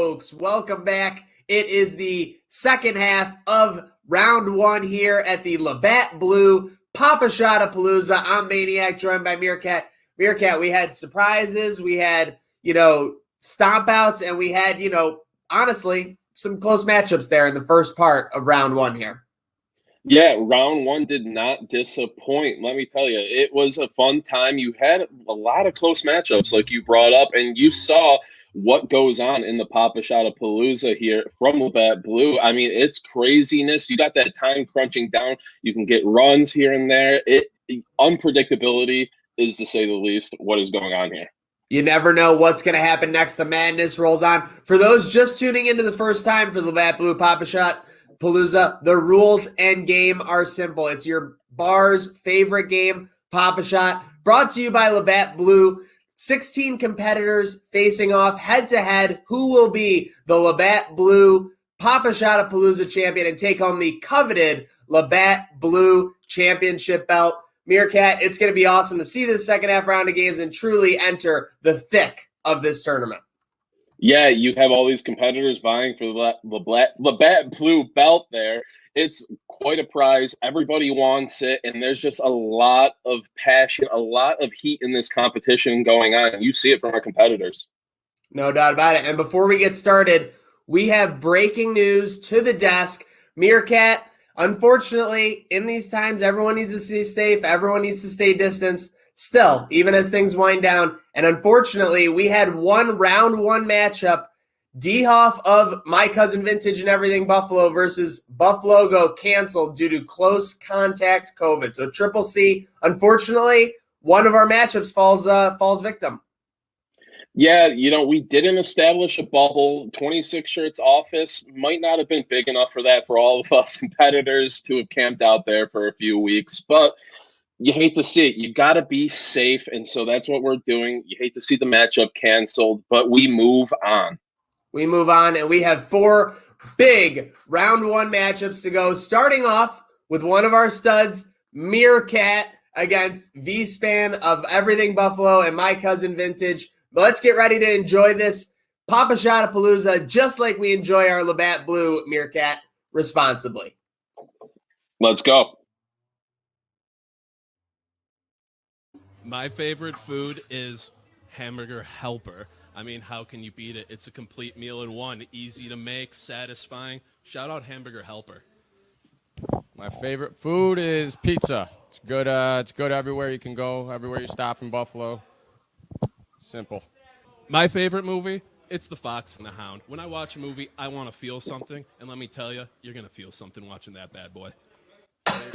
folks? Welcome back. It is the second half of round one here at the Labatt Blue Pop-a-ShotaPALOOZA. I'm Maniac, joined by Meerkat. Meerkat, we had surprises, we had, stomp outs, and we had, honestly, some close matchups there in the first part of round one here. Yeah, round one did not disappoint. Let me tell you, it was a fun time. You had a lot of close matchups, like you brought up, and you saw what goes on in the Pop-a-ShotaPALOOZA here from Labatt Blue. I mean, it's craziness. You got that time crunching down. You can get runs here and there. Unpredictability is, to say the least, what is going on here. You never know what's going to happen next. The madness rolls on. For those just tuning into the first time for Labatt Blue Pop-a-ShotaPALOOZA, the rules and game are simple. It's your bar's favorite game, Pop-a-Shot, brought to you by Labatt Blue. 16 competitors facing off head-to-head. Who will be the Labatt Blue Pop-a-ShotaPALOOZA champion and take home the coveted Labatt Blue Championship belt? Meerkat, it's going to be awesome to see this second half round of games and truly enter the thick of this tournament. Yeah, you have all these competitors vying for the Labatt Blue belt there. It's quite a prize. Everybody wants it, and there's just a lot of passion, a lot of heat in this competition going on. You see it from our competitors. No doubt about it. And before we get started, we have breaking news to the desk. Meerkat, unfortunately, in these times, everyone needs to stay safe. Everyone needs to stay distanced. Still, even as things wind down, and unfortunately, we had round one matchup. D-Hoff of My Cousin Vintage and Everything Buffalo versus Buffalo go canceled due to close contact COVID. So Triple C, unfortunately, one of our matchups falls victim. Yeah, we didn't establish a bubble. 26 shirts office might not have been big enough for that for all of us competitors to have camped out there for a few weeks, but you hate to see it. You got to be safe, and so that's what we're doing. You hate to see the matchup canceled, but we move on. We move on, and we have 4 big round one matchups to go, starting off with one of our studs, Meerkat, against V-Span of Everything Buffalo and My Cousin Vintage. But let's get ready to enjoy this Pop-a-ShotaPALOOZA just like we enjoy our Labatt Blue, Meerkat, responsibly. Let's go. My favorite food is hamburger helper. I mean, how can you beat it? It's a complete meal in one. Easy to make, satisfying. Shout out hamburger helper. My favorite food is pizza. It's good. It's good everywhere you can go, everywhere you stop in Buffalo. Simple. My favorite movie, it's The Fox and the Hound. When I watch a movie, I want to feel something, and let me tell you, you're going to feel something watching that bad boy.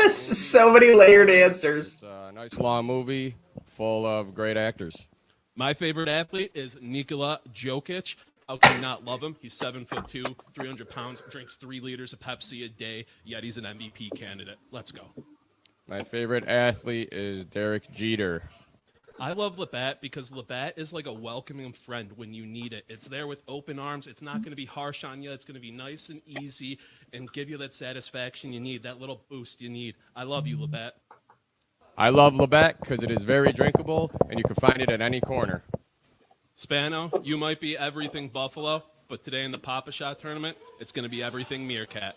So many layered answers. It's a nice long movie full of great actors. My favorite athlete is Nikola Jokic. How can you not love him? He's 7'2", 300 pounds, drinks 3 liters of Pepsi a day, yet he's an MVP candidate. Let's go. My favorite athlete is Derek Jeter. I love Labatt because Labatt is like a welcoming friend when you need it. It's there with open arms. It's not going to be harsh on you. It's going to be nice and easy and give you that satisfaction you need, that little boost you need. I love you, Labatt. I love Labatt because it is very drinkable, and you can find it at any corner. Spano, you might be everything Buffalo, but today in the Pop-a-Shot tournament, it's going to be everything Meerkat.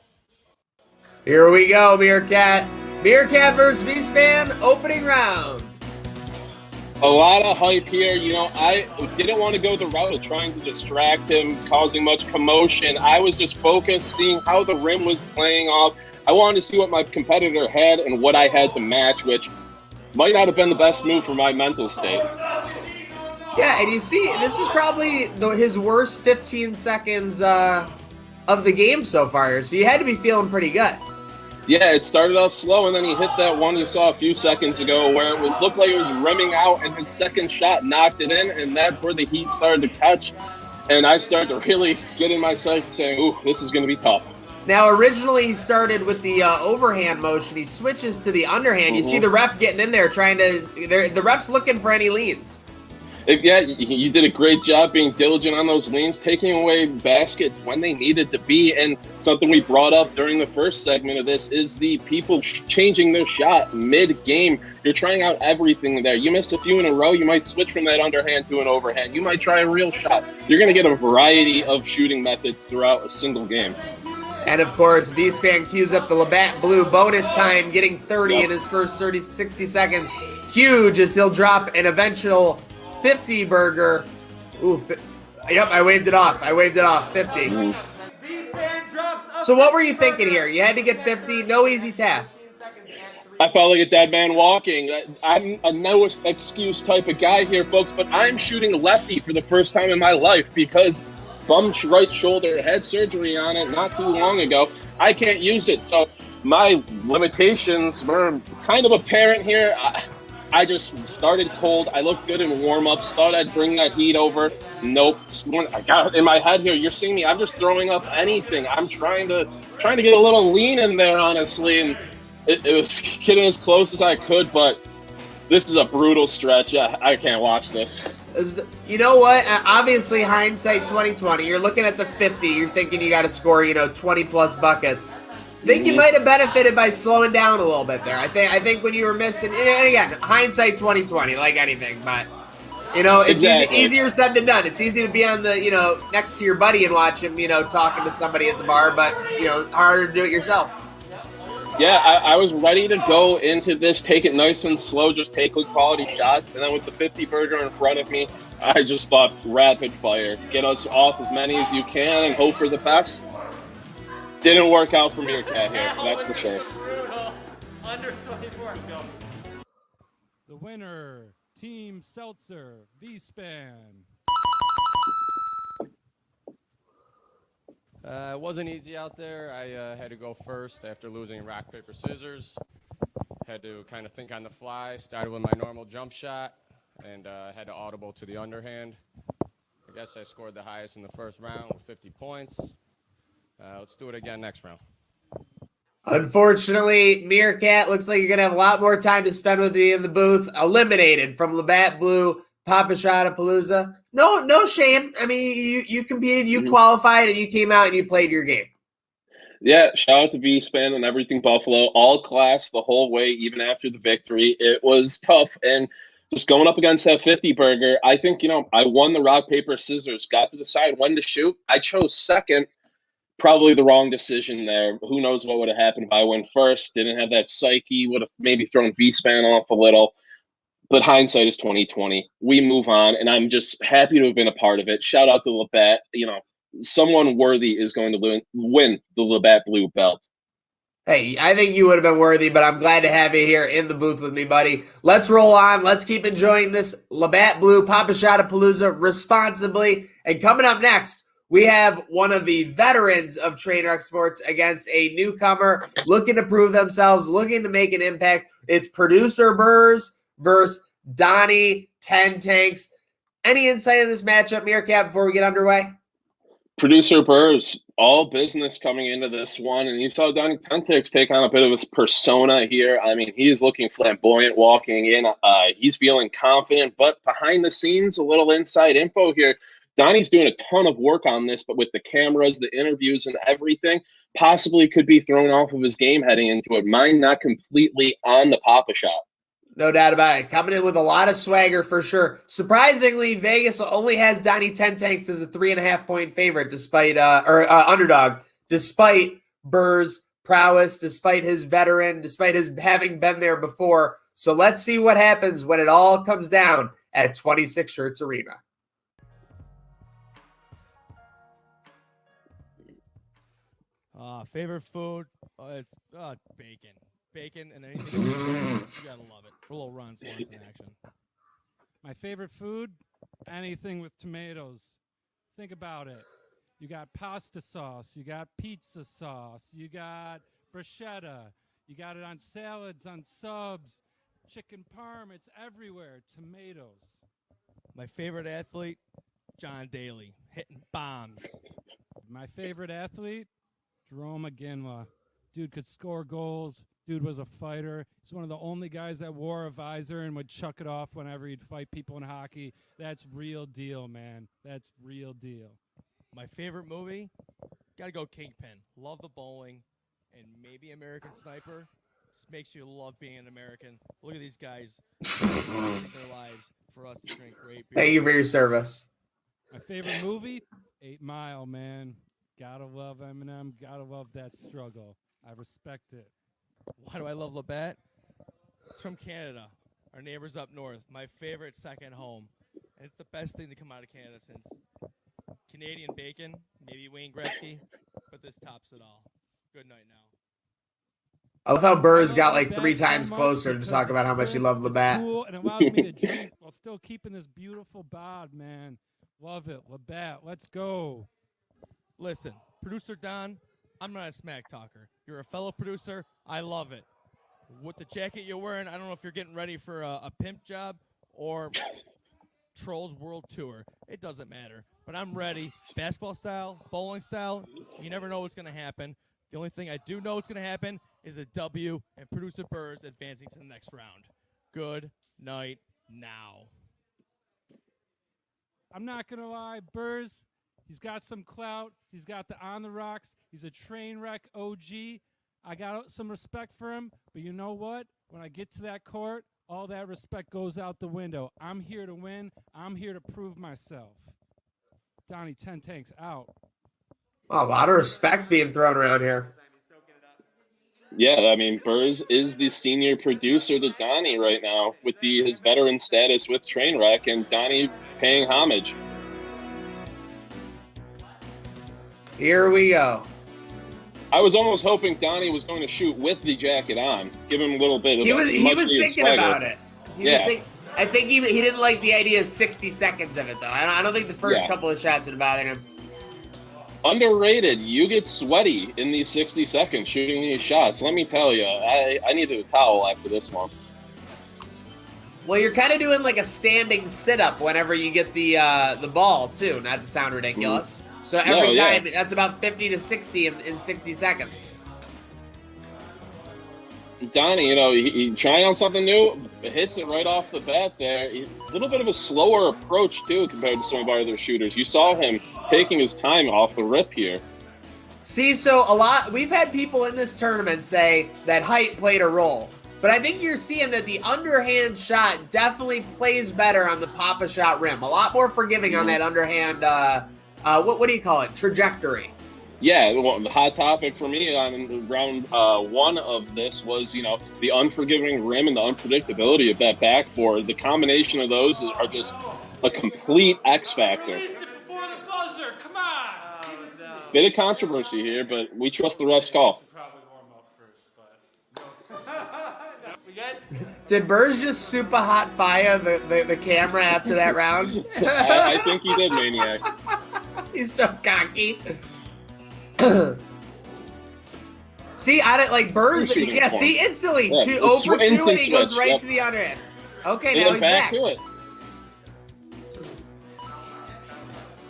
Here we go, Meerkat. Meerkat versus V-Span, opening round. A lot of hype here. I didn't want to go the route of trying to distract him, causing much commotion. I was just focused, seeing how the rim was playing off. I wanted to see what my competitor had and what I had to match, which might not have been the best move for my mental state. Yeah, and you see, this is probably his worst 15 seconds of the game so far, so you had to be feeling pretty good. Yeah, it started off slow, and then he hit that one you saw a few seconds ago where it looked like it was rimming out, and his second shot knocked it in, and that's where the heat started to catch. And I started to really get in my sights saying, ooh, this is going to be tough. Now, originally he started with the overhand motion. He switches to the underhand. You see the ref getting in there the ref's looking for any leans. You did a great job being diligent on those lanes, taking away baskets when they needed to be. And something we brought up during the first segment of this is the people changing their shot mid-game. You're trying out everything there. You missed a few in a row, you might switch from that underhand to an overhand. You might try a real shot. You're going to get a variety of shooting methods throughout a single game. And of course, V-Span cues up the Labatt Blue bonus time, getting 30 in his first 60 seconds. Huge as he'll drop an eventual 50 burger. Ooh, yep, I waved it off. 50. So what were you thinking here? You had to get 50, no easy task. I felt like a dead man walking. I'm a no excuse type of guy here, folks, but I'm shooting lefty for the first time in my life because bum right shoulder, had surgery on it not too long ago. I can't use it, so my limitations were kind of apparent here. I just started cold. I looked good in warm-ups, thought I'd bring that heat over. Nope. I got it in my head here. You're seeing me. I'm just throwing up anything. I'm trying to get a little lean in there, honestly, and it was getting as close as I could, but this is a brutal stretch. I can't watch this. You know what? Obviously, hindsight 2020. You're looking at the 50. You're thinking you got to score, 20-plus buckets. I think you might have benefited by slowing down a little bit there. I think when you were missing, and again, hindsight 2020, like anything, but it's exactly. easier said than done. It's easy to be on the next to your buddy and watch him, talking to somebody at the bar, but harder to do it yourself. Yeah, I was ready to go into this, take it nice and slow, just take good quality shots, and then with the 50 burger in front of me, I just thought rapid fire, get us off as many as you can and hope for the best. Didn't work out for Meerkat here, that's for sure. Under 24, go. The winner, Team Seltzer, V-Span. It wasn't easy out there. I had to go first after losing rock, paper, scissors. Had to kind of think on the fly. Started with my normal jump shot and had to audible to the underhand. I guess I scored the highest in the first round with 50 points. Let's do it again next round. Unfortunately, Meerkat, looks like you're going to have a lot more time to spend with me in the booth. Eliminated from Labatt Blue, Pop-a-ShotaPALOOZA. No shame. I mean, you competed, you qualified, and you came out and you played your game. Yeah, shout out to V-Span and everything Buffalo. All class the whole way, even after the victory. It was tough, and just going up against that 50 burger, I think, I won the rock, paper, scissors, got to decide when to shoot. I chose second. Probably the wrong decision there. Who knows what would have happened if I went first. Didn't have that psyche. Would have maybe thrown V-Span off a little. But hindsight is 2020. We move on, and I'm just happy to have been a part of it. Shout out to Labatt. Someone worthy is going to win the Labatt Blue belt. Hey, I think you would have been worthy, but I'm glad to have you here in the booth with me, buddy. Let's roll on. Let's keep enjoying this Labatt Blue Pop-a-ShotaPALOOZA responsibly. And coming up next, we have one of the veterans of Trainwreck Sports against a newcomer looking to prove themselves, looking to make an impact. It's Producer Burrs versus Donnie 10 Tanks. Any insight in this matchup, Meerkat, before we get underway? Producer Burrs, all business coming into this one, and you saw Donnie 10 Tanks take on a bit of his persona here. I mean, he is looking flamboyant walking in. He's feeling confident, but behind the scenes, a little inside info here. Donnie's doing a ton of work on this, but with the cameras, the interviews, and everything, possibly could be thrown off of his game heading into it. Mine not completely on the Pop-a-Shot. No doubt about it. Coming in with a lot of swagger for sure. Surprisingly, Vegas only has Donnie 10 Tanks as a 3.5-point favorite, despite underdog, despite Burr's prowess, despite his veteran, despite his having been there before. So let's see what happens when it all comes down at 26 Shirts Arena. Favorite food? It's bacon. Bacon and anything else, you gotta love it. A little Ron Swanson action. My favorite food? Anything with tomatoes. Think about it. You got pasta sauce. You got pizza sauce. You got bruschetta. You got it on salads, on subs. Chicken parm. It's everywhere. Tomatoes. My favorite athlete? John Daly. Hitting bombs. My favorite athlete? Jerome McGinley. Dude could score goals, Dude was a fighter. He's one of the only guys that wore a visor and would chuck it off whenever he'd fight people in hockey. That's real deal, man. That's real deal. My favorite movie, gotta go Kingpin. Love the bowling, and maybe American Sniper. Just makes you love being an American. Look at these guys risking their lives for us to drink great beer. Thank you for your service. My favorite movie, 8 Mile, man. Gotta love Eminem. Gotta love that struggle. I respect it. Why do I love Labatt? It's from Canada. Our neighbors up north. My favorite second home. And it's the best thing to come out of Canada since Canadian bacon, maybe Wayne Gretzky, but this tops it all. Good night now. I love how Burrs I got love like Labatt 3 so times much closer to because talk about it's how much he crisp, loved it's Labatt. cool, and it allows me to drink while still keeping this beautiful bod, man. Love it. Labatt, let's go. Listen, producer Don, I'm not a smack talker. You're a fellow producer. I love it. With the jacket you're wearing, I don't know if you're getting ready for a pimp job or Trolls World Tour. It doesn't matter. But I'm ready. Basketball style, bowling style, you never know what's going to happen. The only thing I do know what's going to happen is a W and producer Burrs advancing to the next round. Good night now. I'm not going to lie, Burrs, he's got some clout. He's got the on the rocks. He's a train wreck OG. I got some respect for him, but you know what? When I get to that court, all that respect goes out the window. I'm here to win. I'm here to prove myself. Donnie 10 Tanks out. Oh, a lot of respect being thrown around here. Yeah, I mean, Burrs is the senior producer to Donnie right now with his veteran status with Trainwreck, and Donnie paying homage. Here we go. I was almost hoping Donnie was going to shoot with the jacket on, give him a little bit of He was thinking swagger. about it. I think he didn't like the idea of 60 seconds of it, though. I don't think the first couple of shots would bother him. Underrated. You get sweaty in these 60 seconds shooting these shots. Let me tell you, I needed a towel after this one. Well, you're kind of doing like a standing sit-up whenever you get the ball, too, not to sound ridiculous. So every time, that's about 50 to 60 in 60 seconds. Donnie, you know, he trying out something new, hits it right off the bat there. A little bit of a slower approach, too, compared to some of our other shooters. You saw him taking his time off the rip here. See, so we've had people in this tournament say that height played a role. But I think you're seeing that the underhand shot definitely plays better on the Pop-a-Shot rim. A lot more forgiving on that underhand, what do you call it, trajectory. Yeah, the hot topic for me on round one of this was, you know, the unforgiving rim and the unpredictability of that backboard. The combination of those are just a complete X factor. Before the buzzer, come on! Oh, no. Bit of controversy here, but we trust the ref's call. Probably warm up first, but we good? Did Burrs just super hot fire the camera after that round? I think he did, Maniac. He's so cocky. See, I didn't like Burrs. Yeah, see, instantly, Yeah, 2 over 2, instant and he goes switch, right yep. to the underhand. Okay, And now he's back. to it.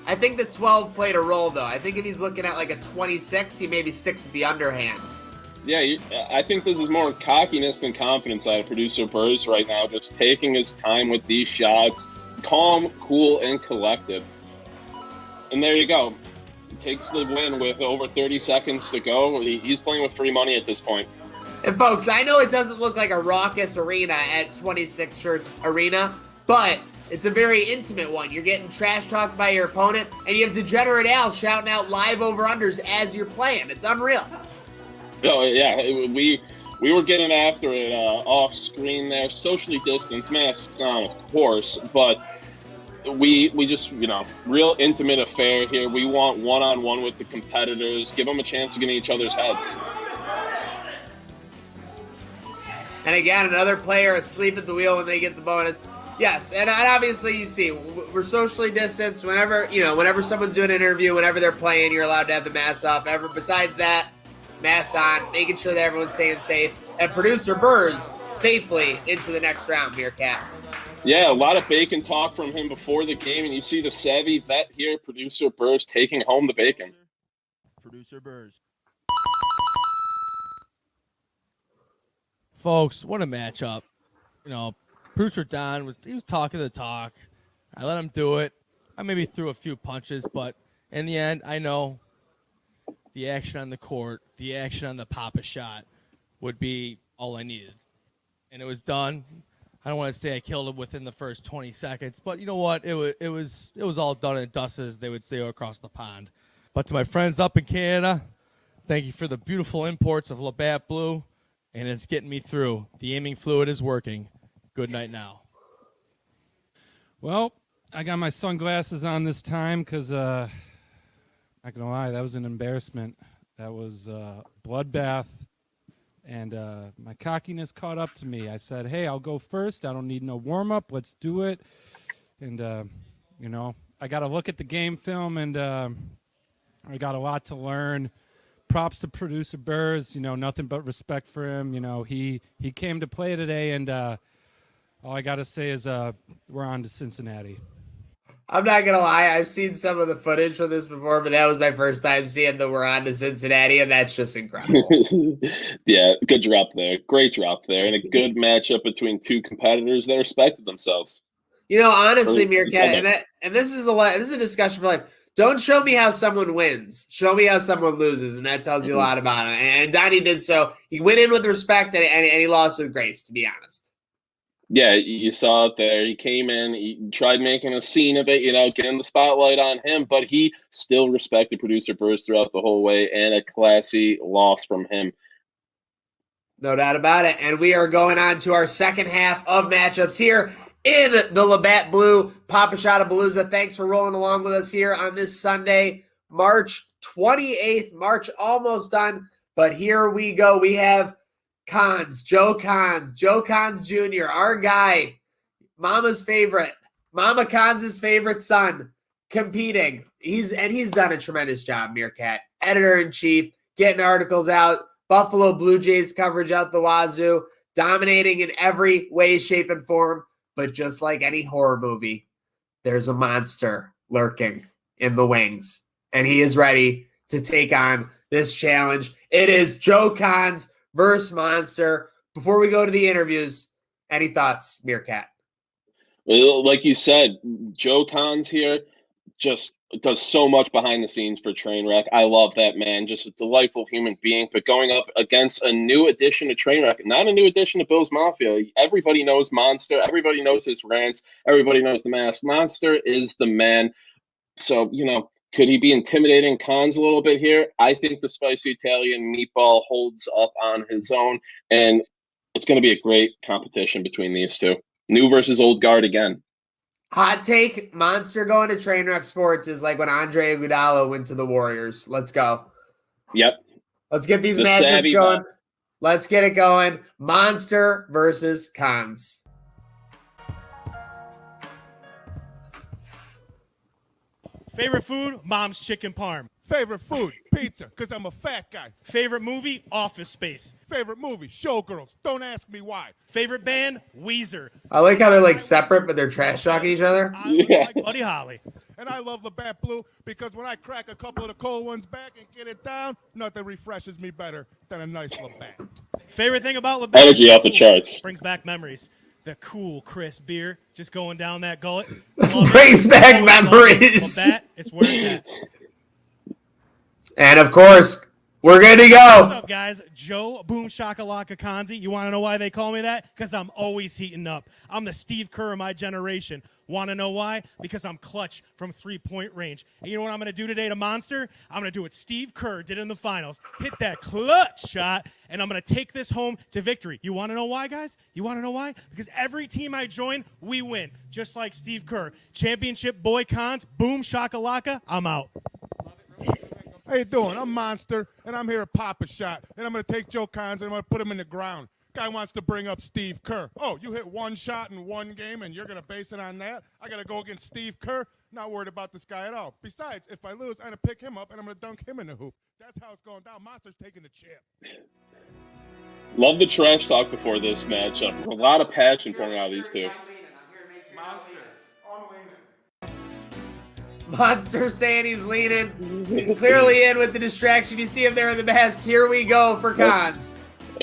I think the 12 played a role, though. I think if he's looking at like a 26, he maybe sticks with the underhand. Yeah, I think this is more cockiness than confidence out of producer Burrs right now, just taking his time with these shots, calm, cool, and collected. And there you go. Takes the win with over 30 seconds to go. He's playing with free money at this point. And folks, I know it doesn't look like a raucous arena at 26 Shirts Arena, but it's a very intimate one. You're getting trash talked by your opponent, and you have Degenerate Al shouting out live over-unders as you're playing. It's unreal. Oh, yeah, we were getting after it off screen there, socially distanced, masks on, of course, but we just, you know, real intimate affair here. We want one-on-one with the competitors, give them a chance to get in each other's heads. And again, another player asleep at the wheel when they get the bonus. Yes, and obviously you see, we're socially distanced. Whenever someone's doing an interview, whenever they're playing, you're allowed to have the mask off. Besides that, mask on, making sure that everyone's staying safe. And producer Burrs safely into the next round, Meerkat. Yeah, a lot of bacon talk from him before the game, and you see the savvy vet here, producer Burrs, taking home the bacon. Producer Burrs. Folks, what a matchup. You know, producer Don was talking the talk. I let him do it. I maybe threw a few punches, but in the end, I know the action on the court, the action on the Pop-a-Shot would be all I needed. And it was done. I don't want to say I killed him within the first 20 seconds, but you know what? It was all done and dusted, as they would say across the pond. But to my friends up in Canada, thank you for the beautiful imports of Labatt Blue, and it's getting me through. The aiming fluid is working. Good night now. Well, I got my sunglasses on this time because, not gonna lie, that was an embarrassment. That was a bloodbath, and my cockiness caught up to me. I said, hey, I'll go first. I don't need no warm-up. Let's do it. And, you know, I got to look at the game film, and I got a lot to learn. Props to producer Burrs, you know, nothing but respect for him. You know, he came to play today, and all I got to say is we're on to Cincinnati. I'm not going to lie. I've seen some of the footage from this before, but that was my first time seeing that we're on to Cincinnati, and that's just incredible. Yeah, good drop there. Great drop there. And a good matchup between two competitors that respected themselves. You know, honestly, Meerkat, and this is a discussion for life. Don't show me how someone wins. Show me how someone loses, and that tells you a lot about him. And Donnie did so. He went in with respect, and he lost with grace, to be honest. Yeah, you saw it there. He came in, he tried making a scene of it, you know, getting the spotlight on him, but he still respected producer Burrs throughout the whole way, and a classy loss from him. No doubt about it. And we are going on to our second half of matchups here in the Labatt Blue Pop-a-ShotaPALOOZA. Thanks for rolling along with us here on this Sunday, March 28th. March almost done, but here we go. We have Joe Cons Jr., our guy, Mama's favorite, Mama Cons' favorite son, competing. He's done a tremendous job, Meerkat. Editor-in-chief, getting articles out, Buffalo Blue Jays coverage out the wazoo, dominating in every way, shape, and form. But just like any horror movie, there's a monster lurking in the wings, and he is ready to take on this challenge. It is Joe Cons versus Monster. Before we go to the interviews, any thoughts, Meerkat? Like you said, Joe Cons here just does so much behind the scenes for Trainwreck. I love that man, just a delightful human being. But going up against a new addition to Trainwreck, not a new addition to Bill's Mafia. Everybody knows Monster. Everybody knows his rants. Everybody knows the mask. Monster is the man. So, you know, could he be intimidating Cons a little bit here? I think the spicy Italian meatball holds up on his own, and it's going to be a great competition between these two. New versus old guard again. Hot take, Monster going to Trainwreck Sports is like when Andre Iguodala went to the Warriors. Let's go. Yep. Let's get these matchups going. Let's get it going. Monster versus Cons. Favorite food? Mom's chicken parm. Favorite food? Pizza, because I'm a fat guy. Favorite movie? Office Space. Favorite movie? Showgirls. Don't ask me why. Favorite band? Weezer. I like how they're like separate, but they're trash talking each other. I look like Buddy Holly. And I love Labatt Blue because when I crack a couple of the cold ones back and get it down, nothing refreshes me better than a nice Labatt. Favorite thing about Labatt? Energy off the charts. Brings back memories. The cool, crisp beer just going down that gullet. Brings back memories. Labatt, it's where it's at. And of course, we're good to go. What's up, guys? Joe Boom Shakalaka Kanzi. You want to know why they call me that? Because I'm always heating up. I'm the Steve Kerr of my generation. Want to know why? Because I'm clutch from three-point range. And you know what I'm going to do today to Monster? I'm going to do what Steve Kerr did in the finals. Hit that clutch shot, and I'm going to take this home to victory. You want to know why, guys? You want to know why? Because every team I join, we win, just like Steve Kerr. Championship boy Cons, Boom Shakalaka, I'm out. How you doing? I'm Monster, and I'm here at Pop-a-Shot, and I'm going to take Joe Cons and I'm going to put him in the ground. Guy wants to bring up Steve Kerr. Oh, you hit one shot in one game, and you're going to base it on that? I got to go against Steve Kerr? Not worried about this guy at all. Besides, if I lose, I'm going to pick him up, and I'm going to dunk him in the hoop. That's how it's going down. Monster's taking the chip. Love the trash talk before this matchup. A lot of passion pouring out of these two. Monster, I'm leaning. Monster saying he's leaning. He's clearly in with the distraction. You see him there in the mask. Here we go for Cons.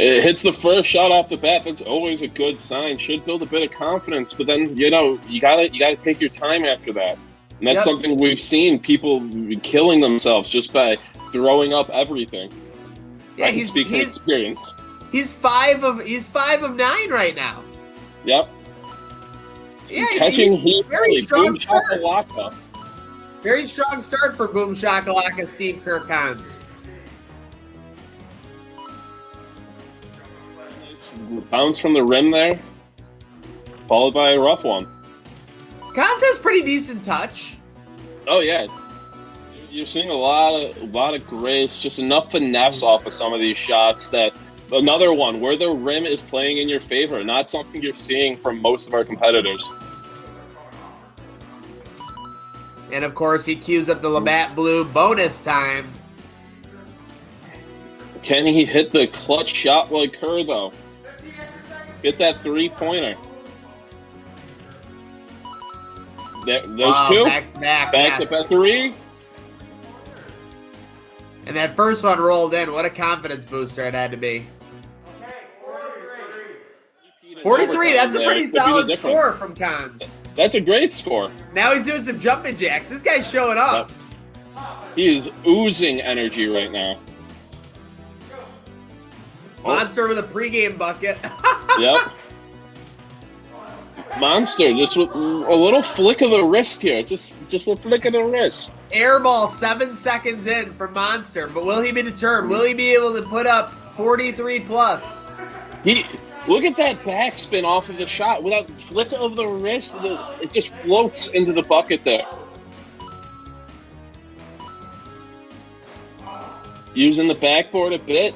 It hits the first shot off the bat. That's always a good sign. Should build a bit of confidence, but then you gotta take your time after that. And that's something we've seen people killing themselves just by throwing up everything. Yeah, he's experience. He's 5 of 9 right now. Yep. Yeah, catching heat. Very strong Boom start. shakalaka. Very strong start for Boom Shakalaka, Steve Kerr-Cons. Bounce from the rim there, followed by a rough one. Cons has pretty decent touch. Oh yeah, you're seeing a lot of grace, just enough finesse off of some of these shots. That another one where the rim is playing in your favor, not something you're seeing from most of our competitors. And of course, he cues up the Labatt Blue bonus time. Can he hit the clutch shot like her though? Get that 3-pointer. There's two. Back to back. Back to back 3. And that first one rolled in. What a confidence booster it had to be. 43, that's a pretty solid score from Cons. That's a great score. Now he's doing some jumping jacks. This guy's showing up. He is oozing energy right now. Monster with a pregame bucket. Yep. Monster, just with a little flick of the wrist here. Just a flick of the wrist. Air ball 7 seconds in for Monster, but will he be deterred? Will he be able to put up 43 plus? Look at that backspin off of the shot. Without flick of the wrist, it just floats into the bucket there. Using the backboard a bit.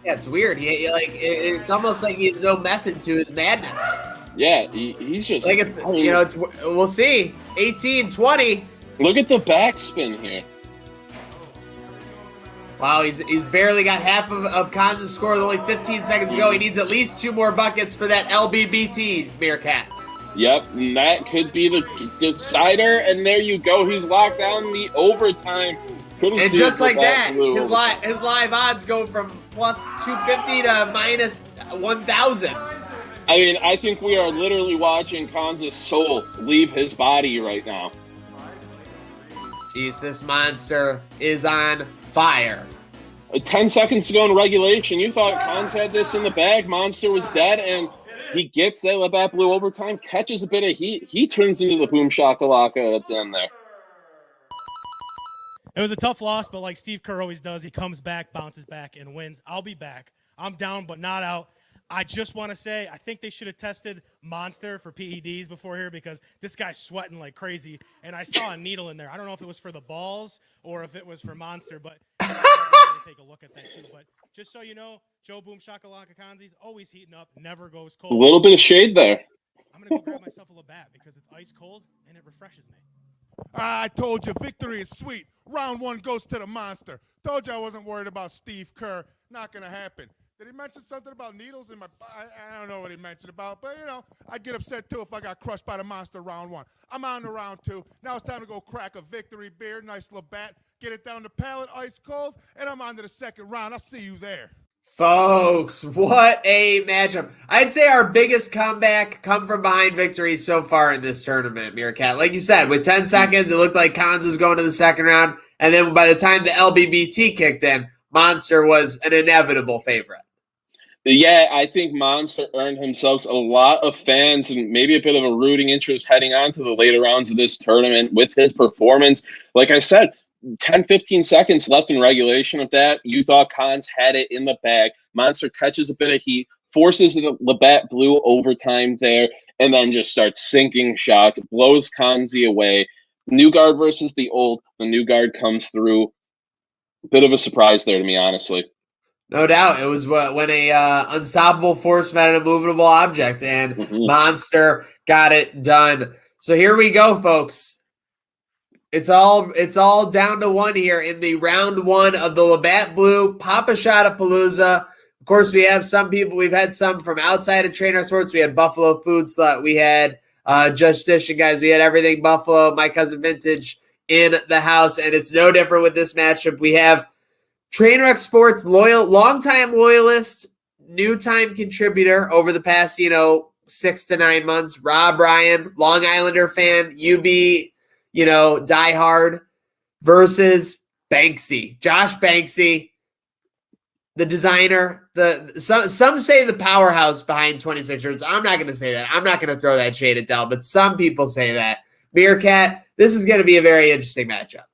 Yeah, it's weird. It's almost like he has no method to his madness. Yeah, he's just like we'll see. 18-20. Look at the backspin here. Wow, he's barely got half of Cons' score with only 15 seconds to go. He needs at least 2 more buckets for that LBBT, Meerkat. Yep, and that could be the decider, and there you go. He's locked down the overtime. And just like that, his live odds go from plus 250 to minus 1,000. I mean, I think we are literally watching Cons' soul leave his body right now. Jeez, this monster is on fire. 10 seconds to go in regulation. You thought Cons had this in the bag. Monster was dead, and he gets that Labatt Blue overtime, catches a bit of heat. He turns into the Boom Shakalaka at the end there. It was a tough loss, but like Steve Kerr always does, he comes back, bounces back, and wins. I'll be back. I'm down, but not out. I just want to say, I think they should have tested Monster for PEDs before here because this guy's sweating like crazy, and I saw a needle in there. I don't know if it was for the balls or if it was for Monster, but I'm going to take a look at that too. But just so you know, Joe Boom Shakalaka Kanzi's always heating up, never goes cold. A little bit of shade there. I'm going to go grab myself a Labatt because it's ice cold and it refreshes me. I told you, victory is sweet. Round 1 goes to the Monster. Told you I wasn't worried about Steve Kerr. Not going to happen. Did he mention something about needles in my body? I don't know what he mentioned about, but, I'd get upset, too, if I got crushed by the Monster round 1. I'm on to round 2. Now it's time to go crack a victory beer, nice Labatt, get it down the palate, ice cold, and I'm on to the second round. I'll see you there. Folks, what a matchup. I'd say our biggest comeback come from behind victories so far in this tournament, Meerkat. Like you said, with 10 seconds, it looked like Cons was going to the second round. And then by the time the LBBT kicked in, Monster was an inevitable favorite. Yeah, I think Monster earned himself a lot of fans and maybe a bit of a rooting interest heading on to the later rounds of this tournament with his performance. Like I said, 10, 15 seconds left in regulation of that. You thought Cons had it in the bag. Monster catches a bit of heat, forces the Labatt Blue overtime there, and then just starts sinking shots, blows Conzi away. New guard versus the old. The new guard comes through. Bit of a surprise there to me, honestly. No doubt. It was when a unstoppable force met an immovable object, and Monster got it done. So here we go, folks. It's all down to 1 here in the round 1 of the Labatt Blue Pop-a-ShotaPALOOZA. Of course, we have some people. We've had some from outside of Trainer Sports. We had Buffalo Food Slut. We had Judge Station guys. We had everything Buffalo. My Cousin Vintage in the house, and it's no different with this matchup. We have Trainwreck Sports longtime loyalist, new time contributor over the past, 6 to 9 months. Rob Ryan, Long Islander fan, UB, diehard, versus Banksy, Josh Banksy, the designer. Some say the powerhouse behind 26 shirts. I'm not going to say that. I'm not going to throw that shade at Dell, but some people say that. Meerkat, this is going to be a very interesting matchup.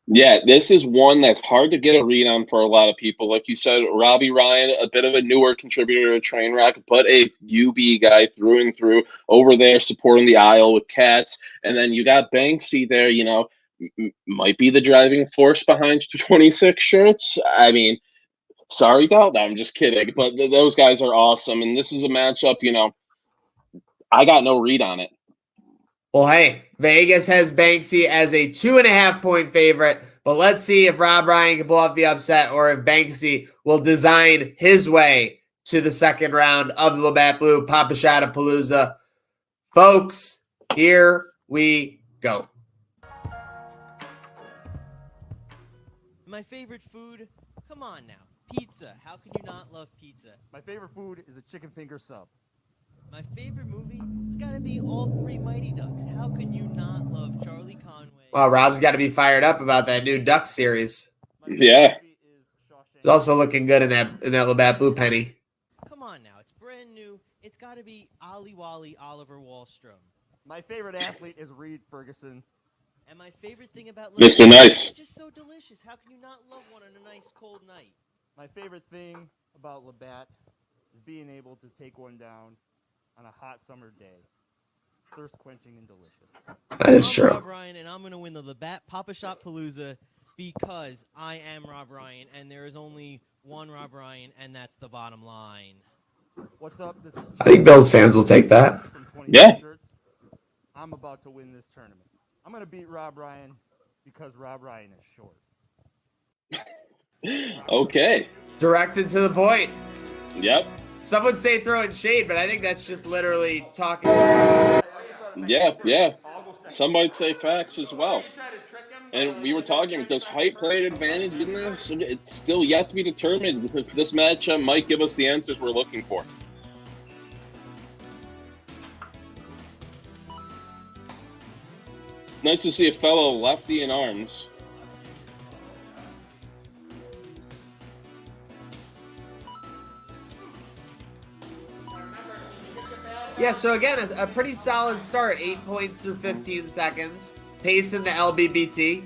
Yeah, this is one that's hard to get a read on for a lot of people. Like you said, Robbie Ryan, a bit of a newer contributor to Trainwreck, but a UB guy through and through over there supporting the aisle with Cats. And then you got Banksy there, might be the driving force behind 26 shirts. I mean, sorry, Del, I'm just kidding. But those guys are awesome. And this is a matchup, I got no read on it. Well, hey, Vegas has Banksy as a 2.5-point favorite, but let's see if Rob Ryan can pull off the upset or if Banksy will design his way to the second round of the Labatt Blue Pop-a-ShotaPALOOZA. Folks, here we go. My favorite food? Come on now. Pizza. How can you not love pizza? My favorite food is a chicken finger sub. My favorite movie? It's gotta be All Three Mighty Ducks. How can you not love Charlie Conway? Well, Rob's got to be fired up about that new Duck series. Yeah. He's also looking good in that Labatt Blue penny. Come on now. It's brand new. It's gotta be Ollie Wally Oliver Wallstrom. My favorite athlete is Reed Ferguson. And my favorite thing about Mr. Nice. it's just so delicious. How can you not love one on a nice cold night? My favorite thing about Labatt is being able to take one down on a hot summer day. Thirst quenching and delicious. That is I'm true. Rob Ryan, and I'm going to win the Labatt Pop-a-ShotaPALOOZA because I am Rob Ryan, and there is only one Rob Ryan, and that's the bottom line. What's up? This is I think Bills fans will take that. from 26 Yeah. Shirts. I'm about to win this tournament. I'm going to beat Rob Ryan because Rob Ryan is short. Okay. Directed to the point. Yep. Some would say throwing shade, but I think that's just literally talking. Yeah. Some might say facts as well. And we were talking, does height play an advantage in this? It's still yet to be determined because this matchup might give us the answers we're looking for. Nice to see a fellow lefty in arms. Yeah, so again, a pretty solid start. 8 points through 15 seconds. Pace in the LBBT.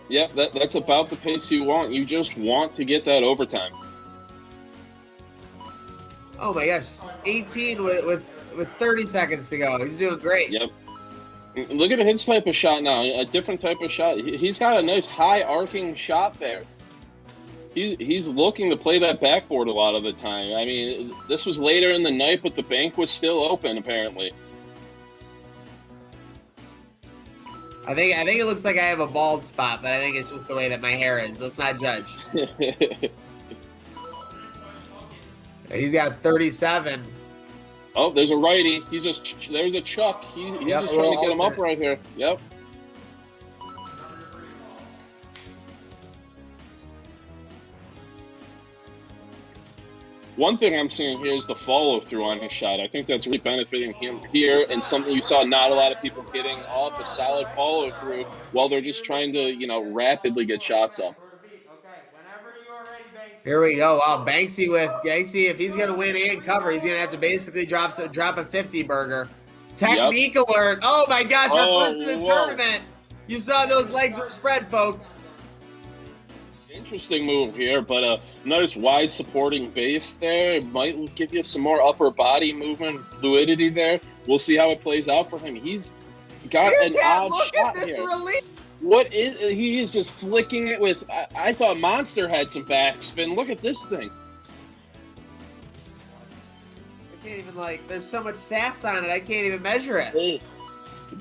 Yep, that's about the pace you want. You just want to get that overtime. Oh my gosh, 18 with 30 seconds to go. He's doing great. Yep. Look at his type of shot now. A different type of shot. He's got a nice high arcing shot there. He's looking to play that backboard a lot of the time. I mean, this was later in the night, but the bank was still open apparently. I think it looks like I have a bald spot, but I think it's just the way that my hair is. Let's not judge. He's got 37. Oh, there's a righty. There's a Chuck. He's Yep, just trying to get him up alternate. right here. Yep. One thing I'm seeing here is the follow-through on his shot. I think that's really benefiting him here, and something you saw not a lot of people getting off a solid follow-through while they're just trying to, rapidly get shots up. Here we go. Wow, Banksy, if he's going to win and cover, he's going to have to basically drop a 50 burger. Technique alert. Oh my gosh, our first in the tournament. You saw those legs were spread, folks. Interesting move here, but a nice wide supporting base there. It might give you some more upper body movement, fluidity there. We'll see how it plays out for him. He's got an odd Look shot at this here. release. He is just flicking it with, I thought Monster had some backspin. Look at this thing. I can't even, there's so much sass on it, I can't even measure it.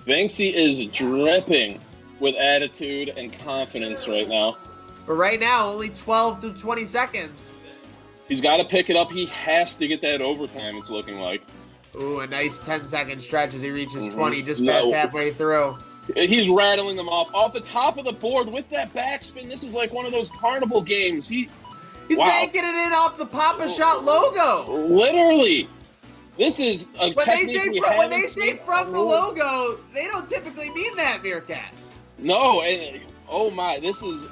Banksy is dripping with attitude and confidence right now. But right now, only 12 to 20 seconds. He's got to pick it up. He has to get that overtime, it's looking like. Ooh, a nice 10-second stretch as he reaches 20, just past halfway through. He's rattling them off the top of the board with that backspin. This is like one of those carnival games. He's wow. banking it in off the Pop-a-Shot logo. Literally. This is a When they say from the Oh. logo, they don't typically mean that, Meerkat. No, and oh my, this is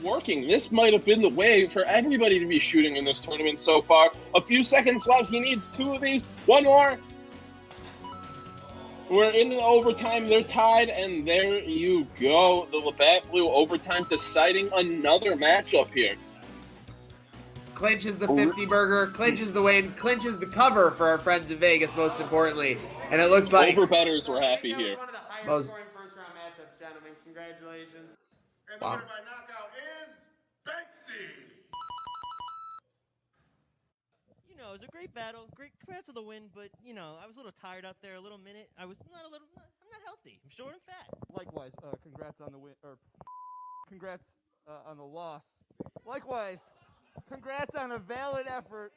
working. This might have been the way for everybody to be shooting in this tournament so far. A few seconds left. He needs 2 of these. 1 more. We're in the overtime. They're tied, and there you go. The Labatt Blue overtime deciding another matchup here. Clinches the 50 burger, clinches the win, clinches the cover for our friends in Vegas, most importantly. And it looks like Overbettors were happy that was here. one of the highest scoring first-round matchups, gentlemen. Congratulations. And the winner by knockout is Banksy. You know, it was a great battle. Great, congrats on the win, but you know, I was a little tired out there. A little minute. I'm not healthy. I'm short and fat. Likewise, congrats on the win, or congrats on the loss. Likewise, congrats on a valid effort.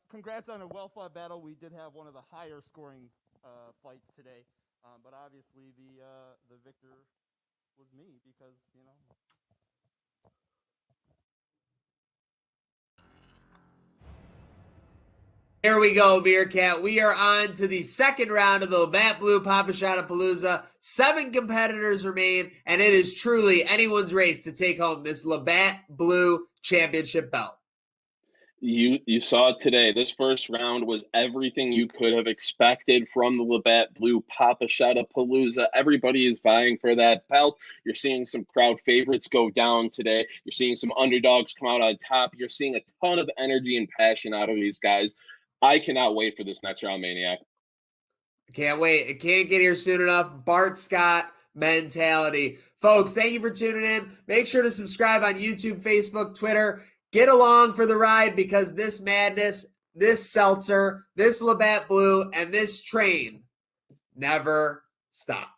Congrats on a well-fought battle. We did have one of the higher scoring fights today, but obviously the victor was me because, you know. Here we go, Meerkat. We are on to the second round of the Labatt Blue Pop-a-ShotaPALOOZA. 7 competitors remain, and it is truly anyone's race to take home this Labatt Blue Championship belt. You saw it today. This first round was everything you could have expected from the Labatt Blue Pop-a-ShotaPALOOZA. Everybody is vying for that belt. You're seeing some crowd favorites go down today. You're seeing some underdogs come out on top. You're seeing a ton of energy and passion out of these guys. I cannot wait for this next round, Maniac. Can't wait. It can't get here soon enough. Bart Scott mentality. Folks, thank you for tuning in. Make sure to subscribe on YouTube, Facebook, Twitter. Get along for the ride because this madness, this seltzer, this Labatt Blue, and this train never stop.